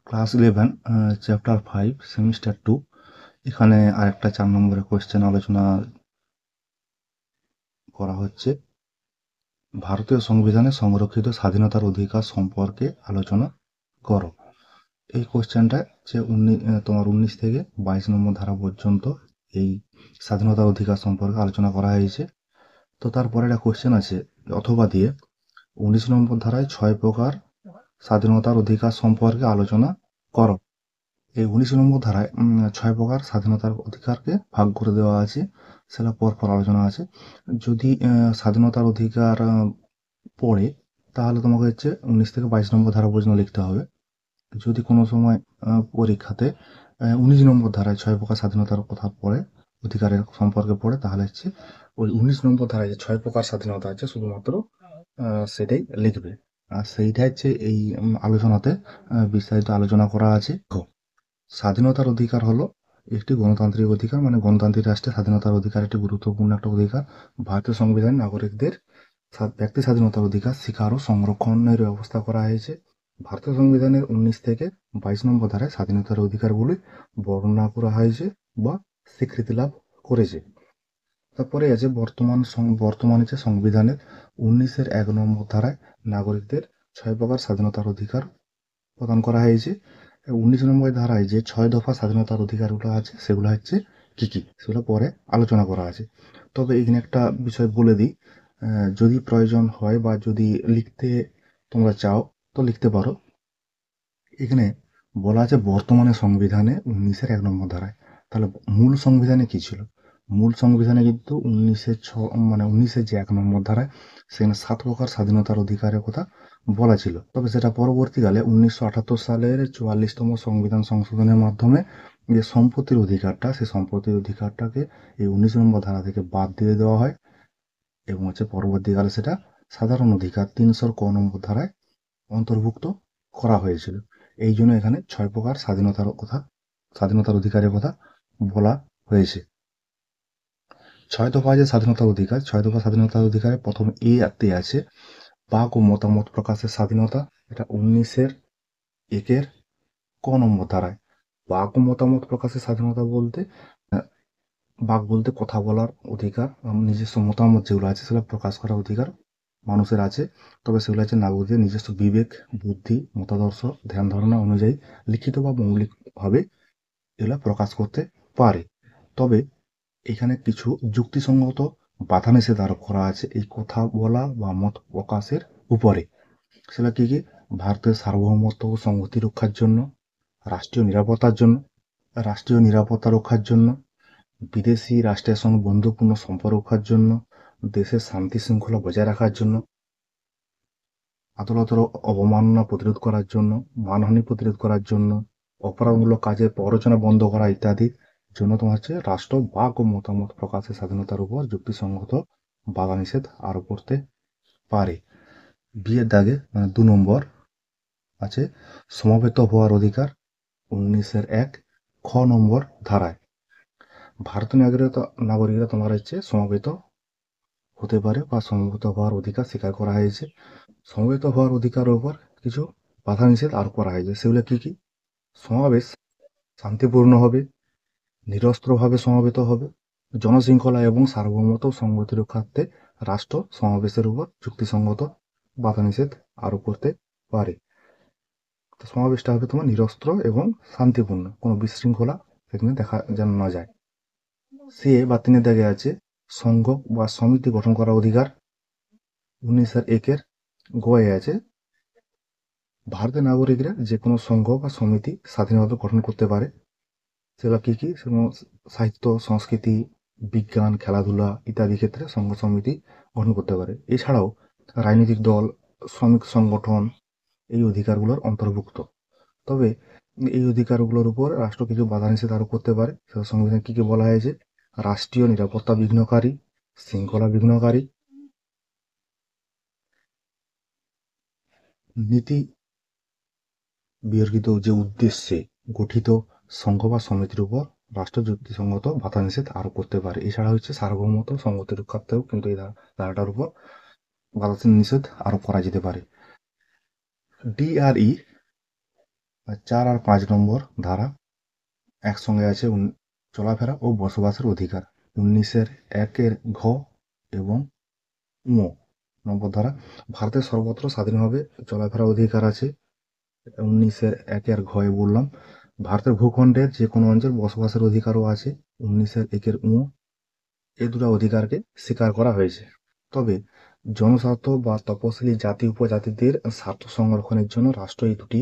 Class 11 chapter 5 semester 2 এখানে আরেকটা 4 নম্বরের কোশ্চেন আলোচনা করা হচ্ছে। ভারতীয় সংবিধানে সংরক্ষিত স্বাধীনতার অধিকার সম্পর্কে আলোচনা করো। এই কোশ্চেনটা যে তোমার 19 থেকে 22 নম্বর ধারা পর্যন্ত এই স্বাধীনতার অধিকার সম্পর্কে আলোচনা করা হয়েছে। তো তারপরে একটা কোশ্চেন আছে অথবা দিয়ে 19 নম্বর ধারায় 6 প্রকার স্বাধীনতার অধিকার সম্পর্কে আলোচনা করো। এই 19 নম্বর ধারায় 6 প্রকার স্বাধীনতার অধিকারকে ভাগ করে দেওয়া আছে, সেটা পরপর আলোচনা আছে। যদি স্বাধীনতার অধিকার পড়ে তাহলে তোমাকে হচ্ছে 19 থেকে 22 নম্বর ধারা পর্যন্ত লিখতে হবে। যদি কোনো সময় পরীক্ষাতে 19 নম্বর ধারায় 6 প্রকার স্বাধীনতার কথা পড়ে, অধিকারের সম্পর্কে পড়ে, তাহলে হচ্ছে ওই 19 নম্বর ধারায় যে 6 প্রকার স্বাধীনতা আছে শুধুমাত্র সেটাই লিখবে। আর সেইটা হচ্ছে এই আলোচনাতে বিস্তারিত আলোচনা করা আছে। স্বাধীনতার অধিকার হলো একটি গণতান্ত্রিক অধিকার, মানে গণতান্ত্রিক রাষ্ট্রে স্বাধীনতার অধিকার একটি গুরুত্বপূর্ণ একটা অধিকার। ভারতীয় সংবিধান নাগরিকদের ব্যক্তি স্বাধীনতার অধিকার স্বীকার ও সংরক্ষণের ব্যবস্থা করা হয়েছে। ভারতীয় সংবিধানের 19 থেকে 22 নম্বর ধারায় স্বাধীনতার অধিকারগুলি বর্ণনা করা হয়েছে বা স্বীকৃতি লাভ করেছে। তারপরে আছে বর্তমানে যে সংবিধানের 19-এর 1 নম্বর ধারায় নাগরিকদের 6 প্রকার স্বাধীনতার অধিকার প্রদান করা হয়েছে। 19 নম্বর ধারায় যে 6 দফা স্বাধীনতার অধিকারগুলো আছে সেগুলো হচ্ছে কি কি, সেগুলো পরে আলোচনা করা আছে। তবে এখানে একটা বিষয় বলে দিই, যদি প্রয়োজন হয় বা যদি লিখতে তোমরা চাও তো লিখতে পারো। এখানে বলা আছে বর্তমানে সংবিধানে 19-এর 1 নম্বর ধারায়। তাহলে মূল সংবিধানে কি ছিল? মূল সংবিধানে কিন্তু 19-এর যে 1 নম্বর ধারায় সেখানে 7 প্রকার স্বাধীনতার অধিকারের কথা বলা ছিল। তবে সেটা পরবর্তীকালে 1978 সালের 44তম সংবিধান সংশোধনের মাধ্যমে যে সম্পত্তির অধিকারটা, সেই সম্পত্তির অধিকারটাকে এই 19 নম্বর ধারা থেকে বাদ দিয়ে দেওয়া হয় এবং হচ্ছে পরবর্তীকালে সেটা সাধারণ অধিকার 300 নম্বর ধারায় অন্তর্ভুক্ত করা হয়েছিল। এই জন্য এখানে 6 প্রকার স্বাধীনতার অধিকারের কথা বলা হয়েছে। 6 দফা যে স্বাধীনতার অধিকার, 6 দফা স্বাধীনতার অধিকারে প্রথম তে আছে বাক ও মতামত প্রকাশের স্বাধীনতা। এটা 19-এর 1-এর ক নম্বর ধারায়। বাক ও মতামত প্রকাশের স্বাধীনতা বলতে বাক বলতে কথা বলার অধিকার, নিজস্ব মতামত যেগুলো আছে সেগুলো প্রকাশ করার অধিকার মানুষের আছে। তবে সেগুলো হচ্ছে নাগরিকদের নিজস্ব বিবেক, বুদ্ধি, মতাদর্শ, ধ্যান ধারণা অনুযায়ী লিখিত বা মৌলিকভাবে এগুলো প্রকাশ করতে পারে। তবে এখানে কিছু যুক্তিসঙ্গত বাধা নিষেধ আরোপ করা আছে এই কথা বলা বা মত প্রকাশের উপরে। সেটা কি কি? ভারতের সার্বভৌমত্ব ও সংহতি রক্ষার জন্য, রাষ্ট্রীয় নিরাপত্তা রক্ষার জন্য, বিদেশি রাষ্ট্রের সঙ্গে বন্ধুত্বপূর্ণ সম্পর্ক রক্ষার জন্য, দেশের শান্তি শৃঙ্খলা বজায় রাখার জন্য, আদালতের অবমাননা প্রতিরোধ করার জন্য, মানহানি প্রতিরোধ করার জন্য, অপরাধমূলক কাজের প্ররোচনা বন্ধ করা ইত্যাদির জন্য তোমার হচ্ছে রাষ্ট্র বাক ও মতামত প্রকাশের স্বাধীনতার উপর যুক্তিসঙ্গত বাধা নিষেধ আরোপ করতে পারে। বিয়ের দাগে 2 নম্বর আছে সমবেত হওয়ার অধিকার 19-এর 1 খ নম্বর ধারায়। ভারতীয় নাগরিকরা তোমার হচ্ছে সমবেত হতে পারে বা সমবেত হওয়ার অধিকার স্বীকার করা হয়েছে। সমবেত হওয়ার অধিকারের উপর কিছু বাধা নিষেধ আরোপ করা হয়েছে। সেগুলো কি কি? সমাবেশ শান্তিপূর্ণ হবে, নিরস্ত্রভাবে সমবেত হবে, জনশৃঙ্খলা এবং সার্বভৌমত্ব ও সংহতি রক্ষার্থে রাষ্ট্র সমাবেশের উপর যুক্তিসঙ্গত বাধা নিষেধ আরোপ করতে পারে। তো সমাবেশটা হবে তোমার নিরস্ত্র এবং শান্তিপূর্ণ, কোনো বিশৃঙ্খলা সেখানে দেখা যেন না যায়। সে বা 3 দাগে আছে সংঘ বা সমিতি গঠন করার অধিকার। 19-এর 1-এর গয়ে আছে ভারতের নাগরিকরা যে কোনো সংঘ বা সমিতি স্বাধীনভাবে গঠন করতে পারে। সেগুলো কি কি? সাহিত্য, সংস্কৃতি, বিজ্ঞান, খেলাধুলা ইত্যাদি ক্ষেত্রে সংঘ সমিতি গঠন করতে পারে। এছাড়াও রাজনৈতিক দল, শ্রমিক সংগঠন এই অধিকারগুলোর অন্তর্ভুক্ত। তবে এই অধিকারগুলোর উপর রাষ্ট্র কিছু বাধা নিষেধ আরোপ করতে পারে। সেটা সংবিধানে কি কি বলা হয়েছে? রাষ্ট্রীয় নিরাপত্তা বিঘ্নকারী, শৃঙ্খলা বিঘ্নকারী, নীতি বিতর্কিত যে উদ্দেশ্যে গঠিত সংঘ বা সমিতির উপর রাষ্ট্র যুক্তিসঙ্গত বাধা নিষেধ আরোপ করতে পারে। এছাড়া হচ্ছে সার্বভৌমত্ব সংহতি রক্ষার্থেও কিন্তু এই ধারাটার উপর বাধা নিষেধ আরোপ করা যেতে পারে। ডিআরই আর 4 আর 5 নম্বর ধারা একসঙ্গে আছে চলাফেরা ও বসবাসের অধিকার। 19-এর 1-এর ঘ এবং ঙ নম্বর ধারা ভারতের সর্বত্র স্বাধীনভাবে চলাফেরার অধিকার আছে। 19-এর 1-এর ঘয়ে বললাম। ভারতের ভূখণ্ডের যে কোনো অঞ্চল বসবাসের অধিকারও আছে। 19-এর 1-এর ঙ। এই দুটো অধিকারকে স্বীকার করা হয়েছে। তবে জনস্বার্থ বা তপশিলি জাতি উপজাতিদের স্বার্থ সংরক্ষণের জন্য রাষ্ট্র এই দুটি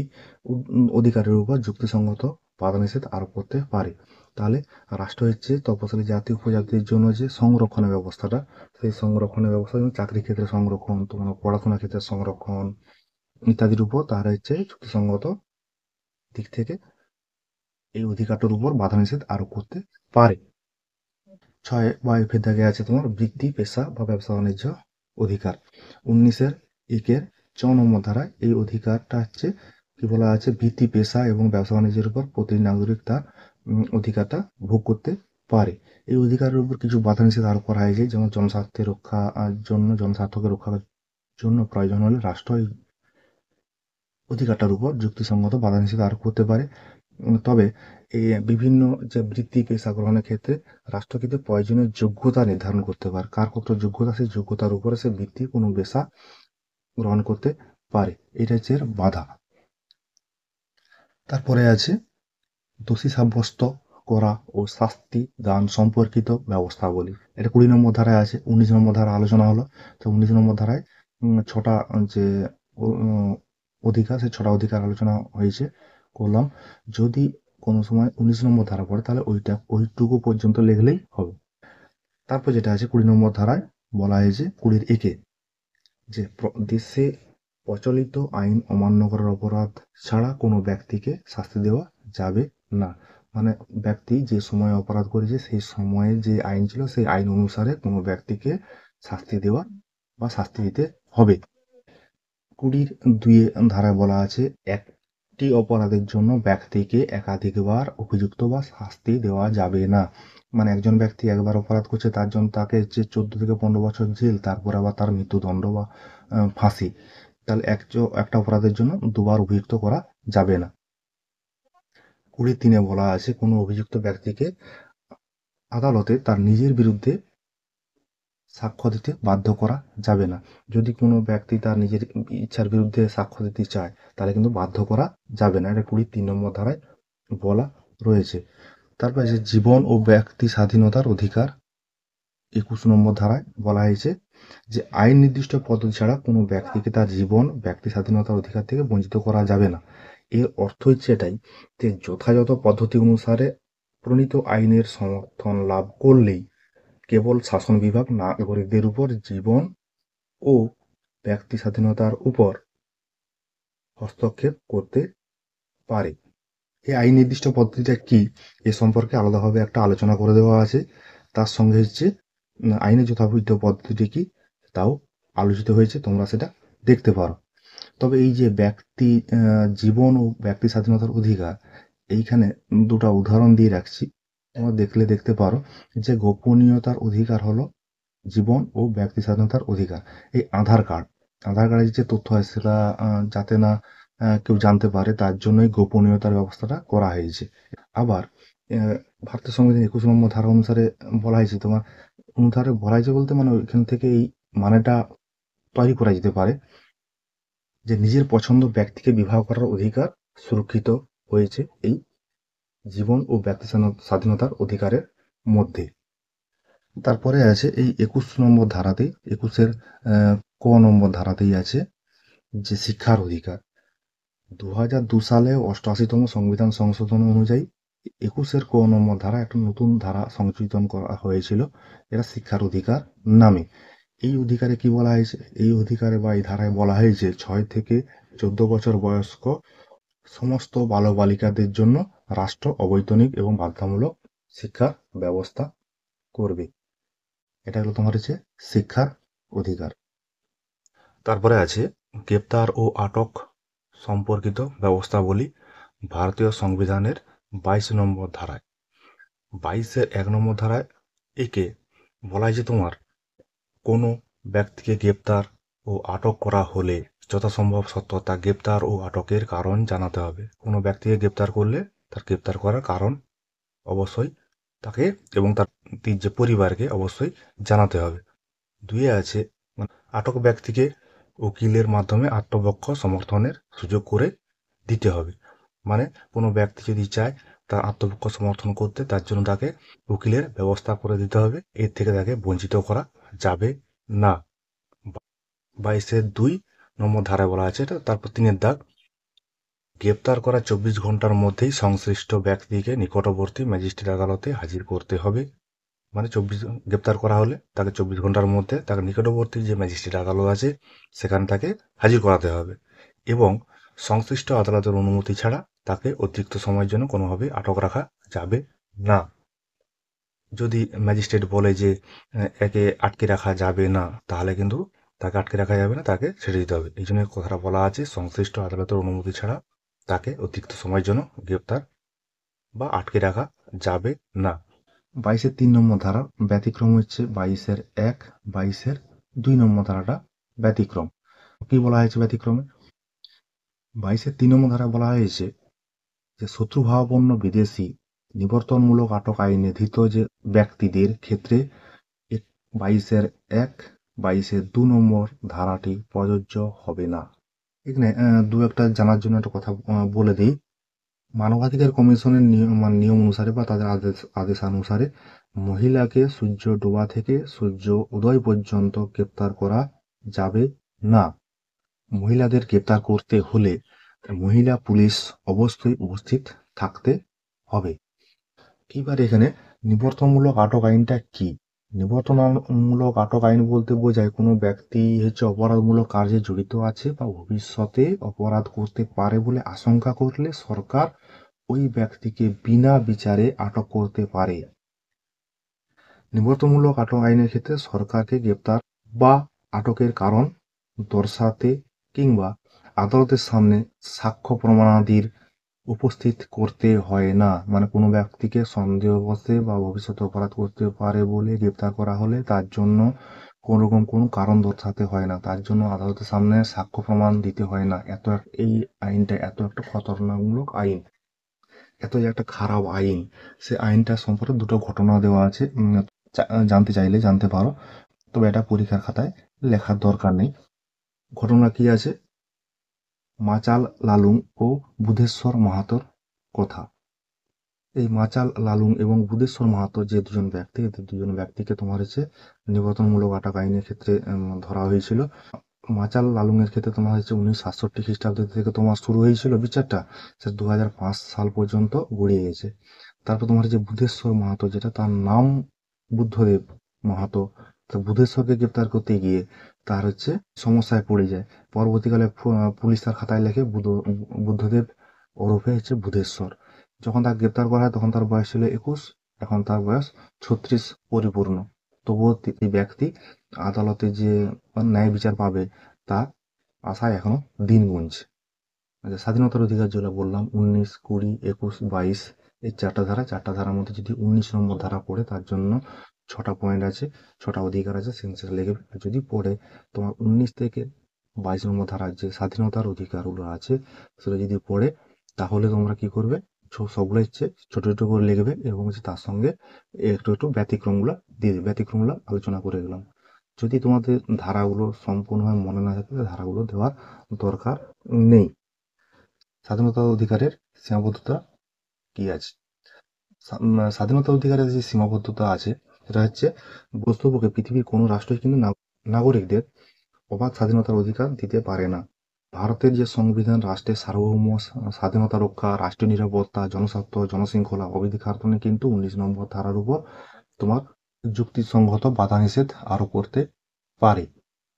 অধিকারের উপর যুক্তিসঙ্গত বাধা নিষেধ আরোপ করতে পারে। তাহলে রাষ্ট্র হচ্ছে তপশিলি জাতি উপজাতির জন্য যে সংরক্ষণের ব্যবস্থাটা, সেই সংরক্ষণের ব্যবস্থা যেমন চাকরির ক্ষেত্রে সংরক্ষণ, তোমার পড়াশোনার ক্ষেত্রে সংরক্ষণ ইত্যাদির উপর তারা হচ্ছে যুক্তিসঙ্গত দিক থেকে এই অধিকারটার উপর বাধা নিষেধ আরোপ করতে পারে। 6 বা এফের দাগে আছে তোমার বৃত্তি, পেশা বা ব্যবসা বাণিজ্য অধিকার। 19-এর 1-এর 4 নম্বর ধারায় এই অধিকারটা হচ্ছে কি বলা আছে, বৃত্তি, পেশা এবং ব্যবসা বাণিজ্যের উপর প্রতিটি নাগরিক তার অধিকারটা ভোগ করতে পারে। এই অধিকারের উপর কিছু বাধা নিষেধ আরোপ করা হয়েছে, যেমন জনস্বার্থের রক্ষার জন্য, জনস্বার্থকে রক্ষার জন্য প্রয়োজন হলে রাষ্ট্র এই অধিকারটার উপর যুক্তিসঙ্গত বাধা নিষেধ আরোপ করতে পারে। তবে এই বিভিন্ন যে বৃত্তি, পেশা গ্রহণের ক্ষেত্রে রাষ্ট্র কিন্তু প্রয়োজনীয় যোগ্যতা নির্ধারণ করতে পারে। কার কত যোগ্যতা, সেই যোগ্যতার উপরে সে বৃত্তি কোনো পেশা গ্রহণ করতে পারে। এটা হচ্ছে এর বাধা। তারপরে আছে দোষী সাব্যস্ত করা ও শাস্তি দান সম্পর্কিত ব্যবস্থাবলী। এটা 20 নম্বর ধারায় আছে। 19 নম্বর ধারা আলোচনা হলো। তো 19 নম্বর ধারায় 6টা যে অধিকার, সেই 6টা অধিকার আলোচনা হয়েছে করলাম। যদি কোনো সময় 19 নম্বর ধারা পড়ে তাহলে ওইটুকু পর্যন্ত লিখলেই হবে। তারপর যেটা আছে 20 নম্বর ধারায় বলা হয়েছে 20-এর 1-এ যে দেশে প্রচলিত আইন অমান্য করার অপরাধ ছাড়া কোনো ব্যক্তিকে শাস্তি দেওয়া যাবে না। মানে ব্যক্তি যে সময় অপরাধ করেছে সেই সময়ে যে আইন ছিল সেই আইন অনুসারে কোনো ব্যক্তিকে শাস্তি দেওয়া বা শাস্তি দিতে হবে। 20-2 ধারায় বলা আছে একটি অপরাধের জন্য ব্যক্তিকে একাধিকবার অভিযুক্ত বা শাস্তি দেওয়া যাবে না। মানে একজন ব্যক্তি একবার অপরাধ করছে, তার জন্য তাকে যে 14 থেকে 15 বছর জেল, তারপর আবার তার মৃত্যুদণ্ড বা ফাঁসি। তাহলে একটা অপরাধের জন্য দুবার অভিযুক্ত করা যাবে না। 20-3 বলা আছে কোনো অভিযুক্ত ব্যক্তিকে আদালতে তার নিজের বিরুদ্ধে সাক্ষ্য দিতে বাধ্য করা যাবে না। যদি কোনো ব্যক্তি তার নিজের ইচ্ছার বিরুদ্ধে সাক্ষ্য দিতে চায় তাহলে কিন্তু বাধ্য করা যাবে না। এটা 20-3 নম্বর ধারায় বলা রয়েছে। তারপর আছে জীবন ও ব্যক্তি স্বাধীনতার অধিকার। 21 নম্বর ধারায় বলা হয়েছে যে আইন নির্দিষ্ট পদ্ধতি ছাড়া কোনো ব্যক্তিকে তার জীবন, ব্যক্তি স্বাধীনতার অধিকার থেকে বঞ্চিত করা যাবে না। এর অর্থ হচ্ছে এটাই যে যথাযথ পদ্ধতি অনুসারে প্রণীত আইনের সমর্থন লাভ করলেই কেবল শাসন বিভাগ নাগরিকদের উপর জীবন ও ব্যক্তি স্বাধীনতার উপর হস্তক্ষেপ করতে পারে। এই আইন নির্দিষ্ট পদ্ধতিটা কি এ সম্পর্কে আলাদাভাবে একটা আলোচনা করে দেওয়া আছে। তার সঙ্গে হচ্ছে আইনের যথাবিধ পদ্ধতিটি কি তাও আলোচিত হয়েছে, তোমরা সেটা দেখতে পারো। তবে এই যে ব্যক্তি জীবন ও ব্যক্তি স্বাধীনতার অধিকার, এইখানে দুটো উদাহরণ দিয়ে রাখছি, তোমরা দেখলে দেখতে পারো যে গোপনীয়তার অধিকার হলো জীবন ও ব্যক্তি স্বাধীনতার অধিকার। এই আধার কার্ডের যে তথ্য আছে সেটা যাতে না কেউ জানতে পারে তার জন্যই গোপনীয়তার ব্যবস্থাটা করা হয়েছে। আবার ভারতের সংবিধান 21 নম্বর ধারা অনুসারে বলা হয়েছে, তোমার অনুসারে বলা হয়েছে বলতে মানে ওইখান থেকে এই মানেটা তৈরি করা যেতে পারে যে নিজের পছন্দ ব্যক্তিকে বিবাহ করার অধিকার সুরক্ষিত হয়েছে এই জীবন ও ব্যক্তি স্বাধীনতার অধিকারের মধ্যে। তারপরে আছে এই 21 নম্বর ধারাতেই, 21-এর ক নম্বর ধারাতেই আছে যে শিক্ষার অধিকার। 2002 সালে 88তম সংবিধান সংশোধন অনুযায়ী 21-এর ক নম্বর ধারা একটা নতুন ধারা সংযোজন করা হয়েছিল, এটা শিক্ষার অধিকার নামে। এই অধিকারে কি বলা হয়েছে, এই অধিকারে বা এই ধারায় বলা হয়েছে 6 থেকে 14 বছর বয়স্ক সমস্ত বালক-বালিকাদের জন্য রাষ্ট্র অবৈতনিক এবং বাধ্যতামূলক শিক্ষার ব্যবস্থা করবে। এটা হলো তোমার হচ্ছে শিক্ষার অধিকার। তারপরে আছে গ্রেপ্তার ও আটক সম্পর্কিত ব্যবস্থাবলী। ভারতীয় সংবিধানের 22 নম্বর ধারায়, 22-এর 1 নম্বর ধারায় একে বলা হয়েছে তোমার কোনো ব্যক্তিকে গ্রেপ্তার ও আটক করা হলে যথাসম্ভব সত্যতা, গ্রেপ্তার ও আটকের কারণ জানাতে হবে। কোনো ব্যক্তিকে গ্রেপ্তার করলে তার গ্রেপ্তার করার কারণ অবশ্যই তাকে এবং তার যে পরিবারকে অবশ্যই জানাতে হবে। দুইয়ে আছে আটক ব্যক্তিকে উকিলের মাধ্যমে আত্মপক্ষ সমর্থনের সুযোগ করে দিতে হবে। মানে কোনো ব্যক্তি যদি চায় তার আত্মপক্ষ সমর্থন করতে, তার জন্য তাকে উকিলের ব্যবস্থা করে দিতে হবে। এর থেকে তাকে বঞ্চিত করা যাবে না। 22(2) ধারায় বলা আছে এটা। তারপর 3 দাগ, গ্রেপ্তার করার 24 ঘন্টার মধ্যেই সংশ্লিষ্ট ব্যক্তিকে নিকটবর্তী ম্যাজিস্ট্রেট আদালতে হাজির করতে হবে। মানে গ্রেপ্তার করা হলে তাকে 24 ঘন্টার মধ্যে তাকে নিকটবর্তী যে ম্যাজিস্ট্রেট আদালত আছে সেখানে তাকে হাজির করাতে হবে, এবং সংশ্লিষ্ট আদালতের অনুমতি ছাড়া তাকে অতিরিক্ত সময়ের জন্য কোনোভাবে আটক রাখা যাবে না। যদি ম্যাজিস্ট্রেট বলে যে একে আটকে রাখা যাবে না, তাহলে কিন্তু তাকে আটকে রাখা যাবে না, তাকে ছেড়ে দিতে হবে। এই জন্য কথাটা বলা আছে, সংশ্লিষ্ট আদালতের অনুমতি ছাড়া তাকে অতিরিক্ত সময়ের জন্য গ্রেপ্তার বা আটকে রাখা যাবে না। 22(3) ধারা ব্যতিক্রম হচ্ছে 22(1), 22(2) ধারাটা ব্যতিক্রম। কি বলা হয়েছে ব্যতিক্রমে? 22(3) ধারা বলা হয়েছে যে শত্রুভাবাপন্ন বিদেশি নিবর্তনমূলক আটক আইনে ধৃত যে ব্যক্তিদের ক্ষেত্রে 22(1), 22(2) ধারাটি প্রযোজ্য হবে না। এখানে দু একটা জানার জন্য একটা কথা বলে দিই। মানবাধিকার কমিশনের নিয়ম অনুসারে বা তাদের আদেশানুসারে মহিলাকে সূর্য ডোবা থেকে সূর্য উদয় পর্যন্ত গ্রেপ্তার করা যাবে না। মহিলাদের গ্রেপ্তার করতে হলে মহিলা পুলিশ অবশ্যই উপস্থিত থাকতে হবে। এবার এখানে নিবর্তনমূলক আটক আইনটা কি? নিবর্তনমূলক আটক আইন বলতে বোঝায় কোনো ব্যক্তি অপরাধমূলক কার্যে জড়িত আছে বা ভবিষ্যতে অপরাধ করতে পারে বলে আশঙ্কা করলে সরকার ওই ব্যক্তিকে বিনা বিচারে আটক করতে পারে। নিবর্তনমূলক আটক আইনের ক্ষেত্রে সরকারকে গ্রেপ্তার বা আটকের কারণ দর্শাতে কিংবা আদালতের সামনে সাক্ষ্য প্রমাণাদির উপস্থিত করতে হয় না। মানে কোনো ব্যক্তিকে সন্দেহবশে বা ভবিষ্যতে অপরাধ করতে পারে বলে গ্রেপ্তার করা হলে তার জন্য কোনোরকম কোনো কারণ দর্শাতে হয় না, তার জন্য আদালতের সামনে সাক্ষ্য প্রমাণ দিতে হয় না। এই আইনটা এত একটা খতরনাকমূলক আইন, এত যে একটা খারাপ আইন, সে আইনটা সম্পর্কে দুটো ঘটনা দেওয়া আছে। জানতে চাইলে জানতে পারো, তবে এটা পরীক্ষার খাতায় লেখার দরকার নেই। ঘটনা কি আছে? মাচাল লালুং ও বুধেশ্বর মাহাতোর কথা। এই মাচাল লালুং এবং বুধেশ্বর মাহাতো যে দুজন ব্যক্তি, এদের দুজন ব্যক্তিকে তোমার হচ্ছে নিবর্তনমূলক আটক আইনের ক্ষেত্রে ধরা হয়েছিল। মাচাল লালুং এর ক্ষেত্রে তোমার হচ্ছে 1967 খ্রিস্টাব্দ থেকে তোমার শুরু হয়েছিল বিচারটা, সে 2005 সাল পর্যন্ত গড়িয়ে গেছে। তারপর তোমার হচ্ছে বুধেশ্বর মাহাতো, যেটা তার নাম বুদ্ধদেব মাহাতো, তো বুধেশ্বরকে গ্রেপ্তার করতে গিয়ে তার হচ্ছে সমস্যায় পড়ে যায়। পরবর্তীকালে পুলিশ তার খাতায় লেখে বুদ্ধদেব ওরফে হচ্ছে বুধেশ্বর। যখন তাকে গ্রেপ্তার করা হয় তখন তার বয়স ছিল 21, এখন তার বয়স 36 পরিপূর্ণ। তবুও এই ব্যক্তি আদালতে যে ন্যায় বিচার পাবে তা আশায় এখনো দিন গুনছে। আচ্ছা, স্বাধীনতার অধিকার যেটা বললাম 19, 20, 21, 22, এই চারটা ধারার মধ্যে যদি 19 ধারা পড়ে তার জন্য 6টা পয়েন্ট আছে, 6টা অধিকার আছে, সেটা লেগে যদি পড়ে তোমার 19 থেকে 22 ধারার যে স্বাধীনতার অধিকারগুলো আছে সেটা যদি পড়ে, তাহলে তোমরা কি করবে, সবগুলো হচ্ছে ছোট ছোট করে লিখবে এবং তার সঙ্গে একটু একটু ব্যতিক্রমগুলো দিয়ে দেবে। ব্যতিক্রমগুলো আলোচনা করে গেলাম। যদি তোমাদের ধারাগুলো সম্পূর্ণভাবে মনে না থাকে ধারাগুলো দেওয়ার দরকার নেই। স্বাধীনতা অধিকারের সীমাবদ্ধতা কি আছে? স্বাধীনতা অধিকারের যে সীমাবদ্ধতা আছে সেটা হচ্ছে বস্তুপক্ষে পৃথিবীর কোনো রাষ্ট্রই কিন্তু নাগরিকদের অবাধ স্বাধীনতার অধিকার দিতে পারে না। ভারতের যে সংবিধান রাষ্ট্রের সার্বভৌম স্বাধীনতা রক্ষা, রাষ্ট্রীয় নিরাপত্তা, জনস্বার্থ, জনশৃঙ্খলা, অবাধ খাতনে কিন্তু 19 ধারার উপর তোমার যুক্তিসঙ্গত বাধা নিষেধ আরোপ করতে পারে।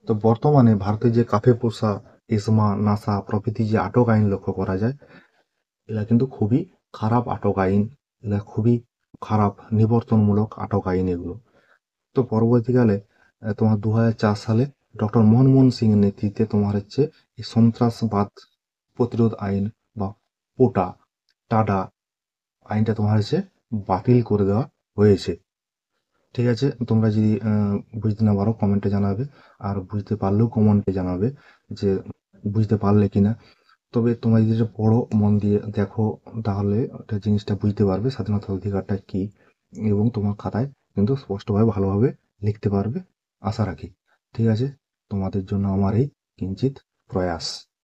তো বর্তমানে ভারতের যে কাফে পোষা, এসমা, নাসা প্রভৃতি যে আটক আইন লক্ষ্য করা যায়, এরা কিন্তু খুবই খারাপ আটক আইন, এরা খুবই খারাপ নিবর্তনমূলক আটক আইন এগুলো। তো পরবর্তীকালে তোমার 2004 সালে ডক্টর মনমোহন সিং এর নেতৃত্বে তোমার হচ্ছে এই সন্ত্রাসবাদ প্রতিরোধ আইন বা টাডা আইনটা তোমার হচ্ছে বাতিল করে দেওয়া হয়েছে। ঠিক আছে, তোমরা যদি বুঝতে না পারো কমেন্টে জানাবে, আর বুঝতে পারলেও কমেন্টে জানাবে যে বুঝতে পারলে কিনা। তবে তোমরা যদি এটা পড়ো, মন দিয়ে দেখো, তাহলে ওটা জিনিসটা বুঝতে পারবে স্বাধীনতার অধিকারটা কি, এবং তোমার খাতায় কিন্তু স্পষ্টভাবে ভালোভাবে লিখতে পারবে, আশা রাখি। ঠিক আছে, তোমাদের জন্য আমার এই কিঞ্চিত প্রয়াস।